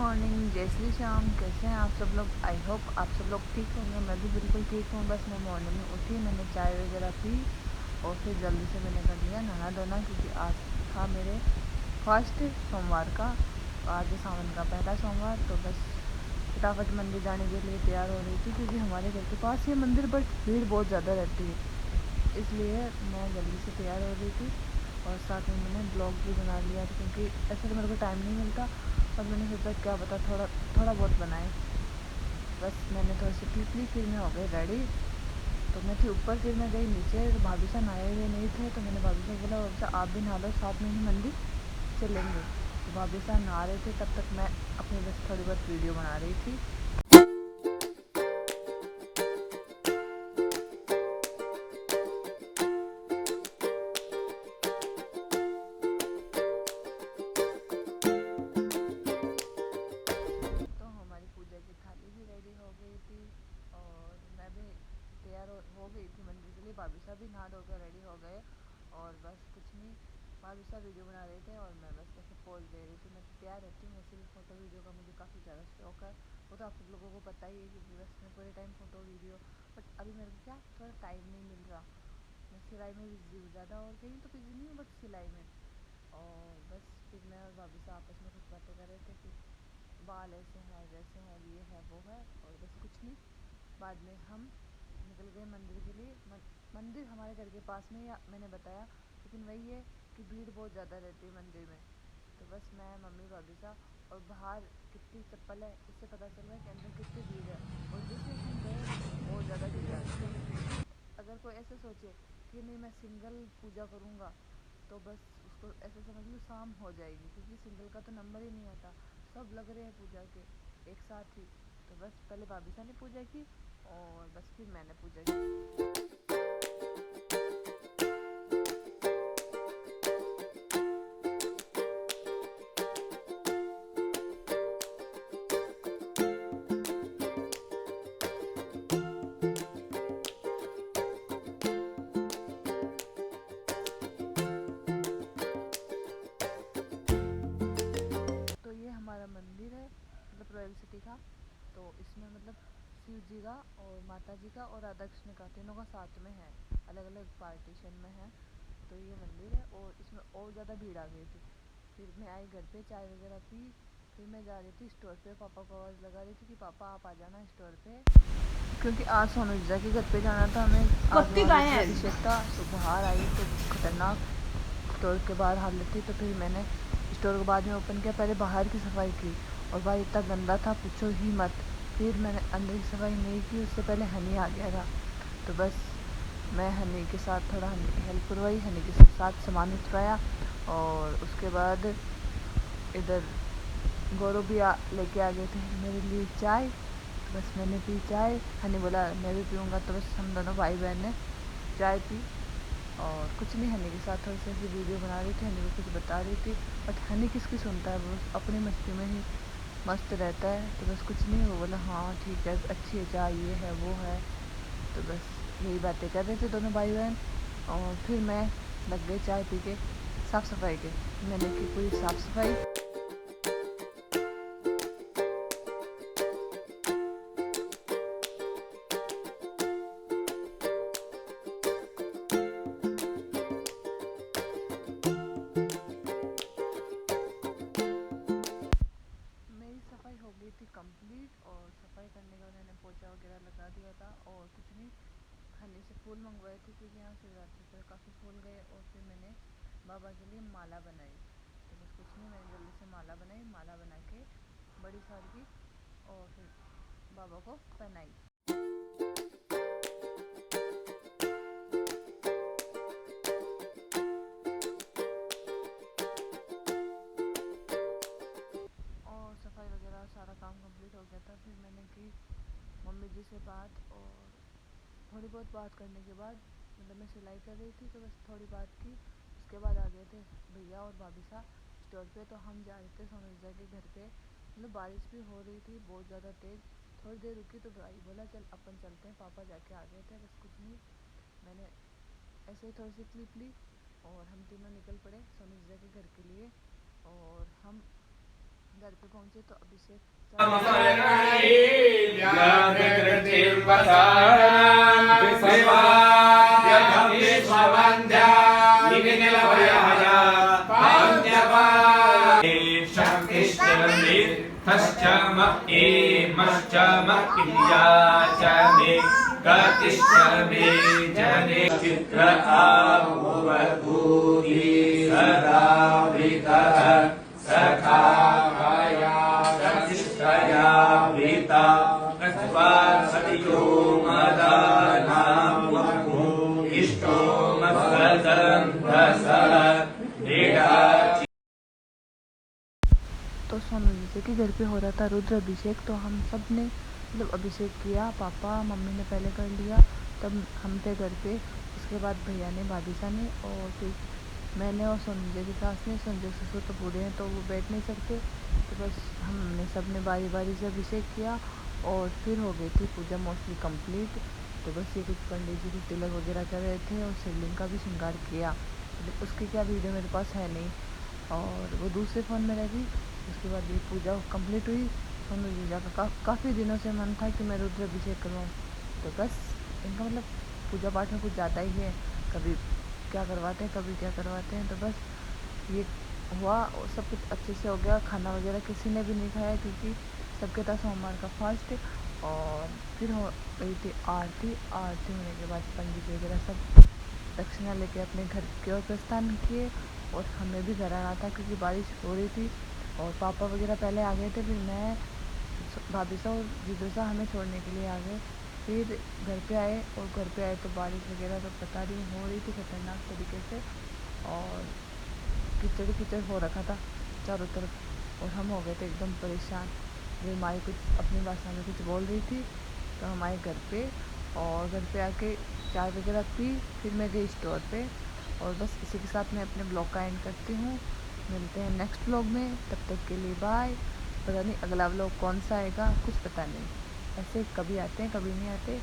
Morning, जय श्री श्याम। कैसे हैं आप सब लोग? आई होप आप सब लोग ठीक होंगे। मैं भी बिल्कुल ठीक हूँ। बस मैं मॉर्निंग में उठी, मैंने चाय वगैरह पी और फिर जल्दी से मैंने कर लिया नहा धोना, क्योंकि आज था मेरे फर्स्ट सोमवार का। आज है सावन का पहला सोमवार। तो बस फटाफट मंदिर जाने के लिए तैयार हो रही थी, क्योंकि हमारे घर के पास ये मंदिर बट भीड़ बहुत ज़्यादा रहती है, इसलिए मैं जल्दी से तैयार हो रही थी। और साथ में मैंने ब्लॉग भी बना लिया, क्योंकि ऐसे तो मेरे को टाइम नहीं मिलता, और मैंने सोचा क्या पता थोड़ा बहुत बनाए। बस मैंने थोड़ी सी क्लिप ली, फिर मैं हो गई रेडी। तो मैं थी ऊपर, फिर मैं गई नीचे। भाभी साहब नहाए हुए नहीं थे, तो मैंने भाभी साहब बोला, भाभी साहब आप भी नहा लो, साथ में ही मंदिर चलेंगे। तो भाभी साहब नहा रहे थे, तब तक मैं अपनी बस थोड़ी बहुत वीडियो बना रही थी। तो हमारी पूजा की थाली भी रेडी हो गई थी, और मैं भी तैयार हो गई थी मंदिर के लिए। भाभी साहब भी नहा धोकर रेडी हो गए, और बस कुछ नहीं, भाभी साहब वीडियो बना रहे थे और मैं बस ऐसे पोज दे रही थी। मैं तैयार रहती हूँ वैसे भी, फ़ोटो वीडियो का मुझे काफ़ी ज़्यादा शौक है। वो तो आप सब लोगों को पता ही है, क्योंकि बस मैं पूरे टाइम फ़ोटो वीडियो। बट अभी मेरे को क्या थोड़ा टाइम नहीं मिल रहा। मैं सिलाई में बिजी हूँ ज़्यादा, और कहीं तो बिजी नहीं हूँ, बट सिलाई में। और बस फिर मैं और भाभी साहब आपस में कुछ बातें कर रहे थे, फिर बाल ऐसे हैं वैसे हैं, ये है वो है, और बस कुछ नहीं। बाद में हम निकल गए मंदिर के लिए। मंदिर हमारे घर के पास में, या मैंने बताया, लेकिन वही है कि भीड़ बहुत ज़्यादा रहती है मंदिर में। तो बस मैं, मम्मी, भाभी साहब, और बाहर कितनी चप्पल है इससे पता चल रहा है कि अंदर कितनी भीड़ है। और जैसे हम गए बहुत ज़्यादा भीड़ आ गई। अगर कोई ऐसे सोचे कि नहीं मैं सिंगल पूजा करूँगा, तो बस उसको ऐसे समझ लो शाम हो जाएगी, क्योंकि सिंगल का तो नंबर ही नहीं आता। सब लग रहे हैं पूजा के एक साथ ही। तो बस पहले भाभी साहब ने पूजा की, और बस फिर मैंने पूजा की। तो ये हमारा मंदिर है, मतलब रॉयल सिटी का। तो इसमें मतलब शिव जी का और माता जी का और राधा कृष्ण का, तीनों का साथ में है, अलग अलग पार्टीशन में है। तो ये मंदिर है, और इसमें और ज़्यादा भीड़ आ गई थी। फिर मैं आई घर पे, चाय वगैरह पी। फिर मैं जा रही थी स्टोर पे, पापा को आवाज़ लगा रही थी कि पापा आप आ जाना स्टोर पे, क्योंकि आज सोनुजा के घर पे जाना था हमें। आज वहाँ रुद्र अभिषेक था। तो बाहर आई तो खतरनाक स्टोर के बाहर हालत थी। तो फिर मैंने स्टोर को बाद में ओपन किया, पहले बाहर की सफाई की, और भाई इतना गंदा था पूछो ही मत। फिर मैंने अंदर की सफाई नहीं की, उससे पहले हनी आ गया था। तो बस मैं हनी के साथ थोड़ा हनी की हेल्प करवाई, हनी के साथ सामान उतराया। और उसके बाद इधर गौरव भी लेके आ गए थे मेरे लिए चाय। तो बस मैंने पी चाय, हनी बोला मैं भी पीऊँगा, तो बस हम दोनों भाई बहन ने चाय पी। और कुछ नहीं, हनी के साथ थोड़ी सी ऐसी वीडियो बना रही थी, हनी को कुछ बता रही थी। बट हनी किसकी सुनता है, वो अपनी मस्ती में ही मस्त रहता है। तो बस कुछ नहीं, वो बोला हाँ ठीक है, अच्छी है चाय, ये है वो है। तो बस यही बातें कर रहे थे दोनों भाई बहन। और फिर मैं लग गई चाय पी के साफ़ सफाई के। मैंने की पूरी साफ़ सफाई। मेरी सफाई हो गई थी कंप्लीट, और सफाई करने के बाद मैंने पोछा वगैरह लगा दिया था। और कुछ नहीं, हनी से फूल मंगवाए थे, क्योंकि यहाँ शिवरात्रि पर काफ़ी फूल गए। और फिर मैंने बाबा के लिए माला बनाई। तो बस कुछ नहीं, मैंने जल्दी से माला बनाई, माला बना के बड़ी सारी की, और फिर बाबा को पहनाई। और सफाई वगैरह सारा काम कंप्लीट हो गया था। फिर मैंने की मम्मी जी से बात, और थोड़ी बहुत बात करने के बाद, मतलब मैं सिलाई कर रही थी तो बस थोड़ी बात की। उसके बाद आ गए थे भैया और भाभी साहब स्टोर पे। तो हम जा रहे थे सोनुजा के घर पे, मतलब बारिश भी हो रही थी बहुत ज़्यादा तेज़। थोड़ी देर रुकी तो भाई बोला चल अपन चलते हैं, पापा जाके आ गए थे। बस कुछ नहीं, मैंने ऐसे ही थोड़ी सी क्लिप ली, और हम तीनों निकल पड़े सोनुजा के घर के लिए। और हम घर पे पहुंचे तो अभिषेक चित्र आभूवभूति सदा वृतः सखाया प्रतिष्ठया वृता अथवा सतियो मदानामु इष्टो मत्सदन्तसः क्रीडा। तो सोनू जी से कि घर पे हो रहा था रुद्र अभिषेक, तो हम सब ने मतलब अभिषेक किया, पापा मम्मी ने पहले कर लिया, तब हम थे घर पे, उसके बाद भैया ने भाभीसा ने, और फिर मैंने और सोनू की सास ने। सोनू ससुर तो बूढ़े हैं तो वो बैठ नहीं सकते, तो बस हमने सब ने बारी बारी से अभिषेक किया और फिर हो गई थी पूजा मोस्टली कंप्लीट। तो बस ये कुछ पंडित जी कुछ तिलक वगैरह कर रहे थे और शिवलिंग का भी श्रृंगार किया, उसकी क्या वीडियो मेरे पास है नहीं और वो दूसरे फ़ोन में रह गई। उसके बाद ये पूजा कंप्लीट हुई। सोनू जीजा का काफ़ी दिनों से मन था कि मैं रुद्र अभिषेक करवाऊँ, तो बस इनका मतलब पूजा पाठ में कुछ ज़्यादा ही है, कभी क्या करवाते हैं कभी क्या करवाते हैं, तो बस ये हुआ और सब कुछ अच्छे से हो गया। खाना वगैरह किसी ने भी नहीं खाया क्योंकि सबके था सोमवार का फास्ट। और फिर हो गई थी आरती होने के बाद पंडित वगैरह सब दक्षिणा लेके अपने घर की ओर प्रस्थान किए और हमें भी घर आना था क्योंकि बारिश हो रही थी और पापा वगैरह पहले आ गए थे, फिर मैं भाभी सा और जीजू सा हमें छोड़ने के लिए आ गए। फिर घर पे आए और घर पे आए तो बारिश वगैरह तो पता नहीं हो रही थी खतरनाक तरीके से और कीचड़ कीचड़ हो रखा था चारों तरफ और हम हो गए थे एकदम परेशान। मेरी माई कुछ अपनी भाषा में कुछ बोल रही थी तो हम आए घर पे और घर पे आके चाय वगैरह पी, फिर मैं गई स्टोर पे और बस इसी के साथ मैं अपने ब्लॉग का एंड करती हूँ। मिलते हैं नेक्स्ट ब्लॉग में, तब तक के लिए बाय। पता नहीं अगला ब्लॉग कौन सा आएगा कुछ पता नहीं, ऐसे कभी आते हैं कभी नहीं आते।